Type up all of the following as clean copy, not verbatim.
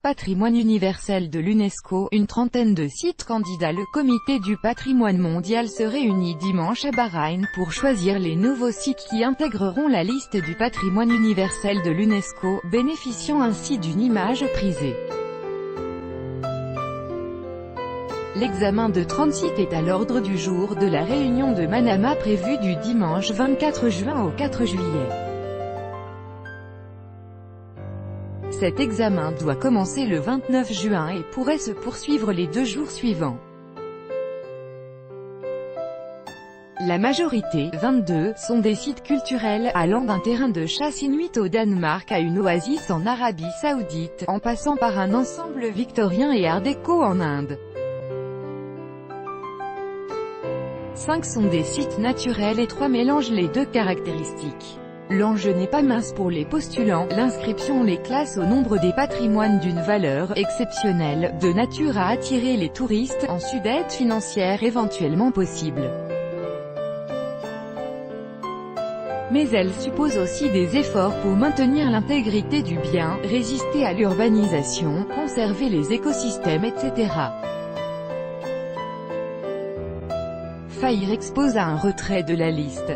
Patrimoine universel de l'UNESCO, une trentaine de sites candidats. Le comité du patrimoine mondial se réunit dimanche à Bahreïn pour choisir les nouveaux sites qui intégreront la liste du patrimoine universel de l'UNESCO, bénéficiant ainsi d'une image prisée. L'examen de 30 sites est à l'ordre du jour de la réunion de Manama prévue du dimanche 24 juin au 4 juillet. Cet examen doit commencer le 29 juin et pourrait se poursuivre les 2 jours suivants. La majorité, 22, sont des sites culturels, allant d'un terrain de chasse inuit au Danemark à une oasis en Arabie Saoudite, en passant par un ensemble victorien et art déco en Inde. 5 sont des sites naturels et 3 mélangent les deux caractéristiques. L'enjeu n'est pas mince pour les postulants, l'inscription les classe au nombre des patrimoines d'une valeur exceptionnelle, de nature à attirer les touristes, en sud-aide financière éventuellement possible. Mais elle suppose aussi des efforts pour maintenir l'intégrité du bien, résister à l'urbanisation, conserver les écosystèmes etc. Fair expose à un retrait de la liste.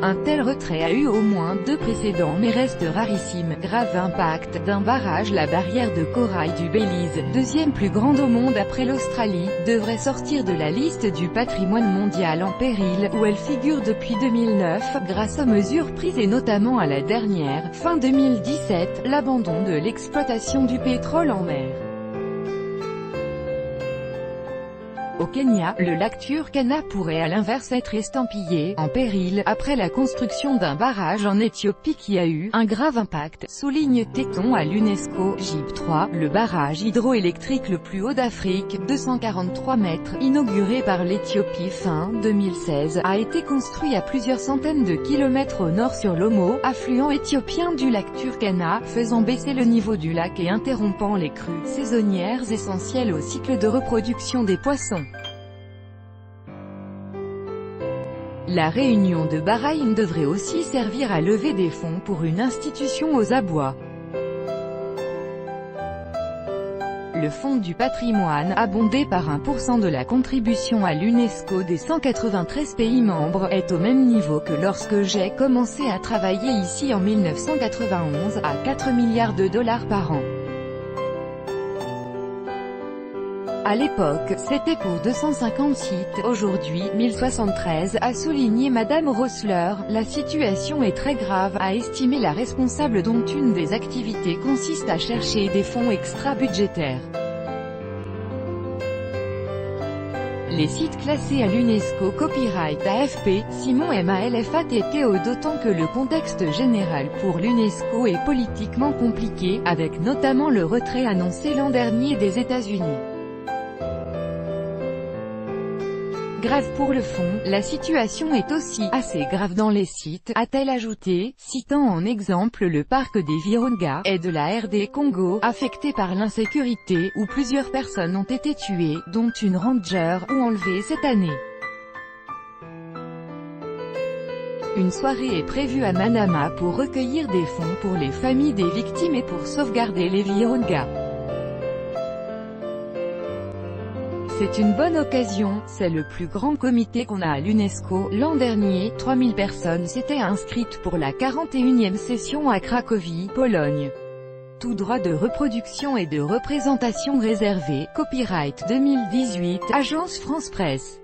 Un tel retrait a eu au moins 2 précédents mais reste rarissime. Grave impact d'un barrage. La barrière de corail du Belize, deuxième plus grande au monde après l'Australie, devrait sortir de la liste du patrimoine mondial en péril, où elle figure depuis 2009, grâce aux mesures prises et notamment à la dernière, fin 2017, l'abandon de l'exploitation du pétrole en mer. Au Kenya, le lac Turkana pourrait à l'inverse être estampillé « en péril » après la construction d'un barrage en Éthiopie qui a eu un grave impact, souligne Téton à l'UNESCO. JIB3, le barrage hydroélectrique le plus haut d'Afrique, 243 mètres, inauguré par l'Éthiopie fin 2016, a été construit à plusieurs centaines de kilomètres au nord sur l'Omo, affluent éthiopien du lac Turkana, faisant baisser le niveau du lac et interrompant les crues saisonnières essentielles au cycle de reproduction des poissons. La réunion de Bahreïn devrait aussi servir à lever des fonds pour une institution aux abois. Le Fonds du patrimoine, abondé par 1% de la contribution à l'UNESCO des 193 pays membres, est au même niveau que lorsque j'ai commencé à travailler ici en 1991, à 4 milliards de dollars par an. À l'époque, c'était pour 250 sites, aujourd'hui, 1073, a souligné Madame Rossler. La situation est très grave, a estimé la responsable dont une des activités consiste à chercher des fonds extra-budgétaires. Les sites classés à l'UNESCO copyright AFP, Simon MALFATTO, d'autant que le contexte général pour l'UNESCO est politiquement compliqué, avec notamment le retrait annoncé l'an dernier des États-Unis. Grave pour le fond, la situation est aussi assez grave dans les sites, a-t-elle ajouté, citant en exemple le parc des Virunga, et de la RD Congo, affecté par l'insécurité, où plusieurs personnes ont été tuées, dont une ranger, ou enlevée cette année. Une soirée est prévue à Manama pour recueillir des fonds pour les familles des victimes et pour sauvegarder les Virunga. C'est une bonne occasion, c'est le plus grand comité qu'on a à l'UNESCO. L'an dernier, 3000 personnes s'étaient inscrites pour la 41e session à Cracovie, Pologne. Tout droit de reproduction et de représentation réservé, copyright 2018, Agence France Presse.